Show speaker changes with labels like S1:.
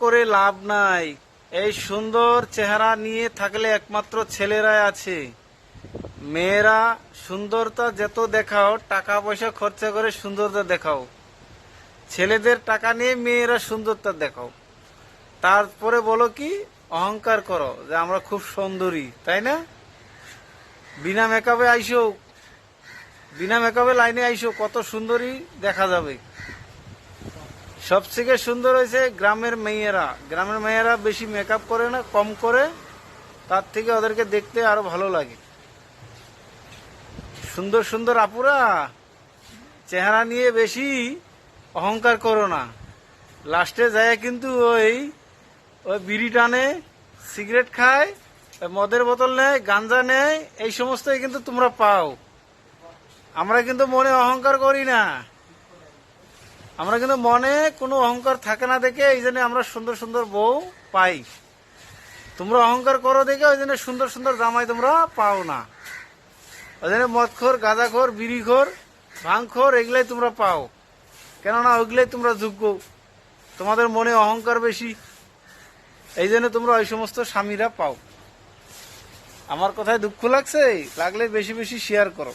S1: করে লাভ নাই। এই সুন্দর চেহারা নিয়ে থাকলে একমাত্র ছেলেরাই আছে। মেয়েরা সুন্দরতা যত দেখাও, টাকা পয়সা খরচা করে সুন্দরতা দেখাও, ছেলেদের টাকা নিয়ে মেয়েরা সুন্দরতা দেখাও, তারপরে বলো কি অহংকার করো যে আমরা খুব সুন্দরী, তাই না? বিনা মেকআপে আইসো, বিনা মেকআপে লাইনে আইসো, কত সুন্দরী দেখা যাবে। সবথেকে সুন্দর হয়েছে গ্রামের মেয়েরা। গ্রামের মেয়েরা বেশি মেকআপ করে না, কম করে, তার থেকে ওদেরকে দেখতে আরো ভালো লাগে। সুন্দর সুন্দর আপুরা চেহারা নিয়ে বেশি অহংকার করো না, লাস্টে যায় কিন্তু ওই ওই বিড়ি টানে, সিগারেট খায়, মদের বোতল নেয়, গাঞ্জা নেয়, এই সমস্তই কিন্তু তোমরা পাও। আমরা কিন্তু মনে অহংকার করি না, আমরা কিন্তু মনে কোনো অহংকার থাকে না দেখে এই জন্য আমরা সুন্দর সুন্দর বউ পাই। তোমরা অহংকার করো দেখে ওই জন্য সুন্দর সুন্দর জামাই তোমরা পাও না। ওই জন্য মদখোর, গাঁজাখোর, বিড়িখোর, ভাঙখোর এগুলাই তোমরা পাও, কেননা ওইগুলাই তোমরা যোগ্য। তোমাদের মনে অহংকার বেশি, এই জন্য তোমরা ওই সমস্ত স্বামীরা পাও। আমার কথায় দুঃখ লাগছে? লাগলে বেশি বেশি শেয়ার করো।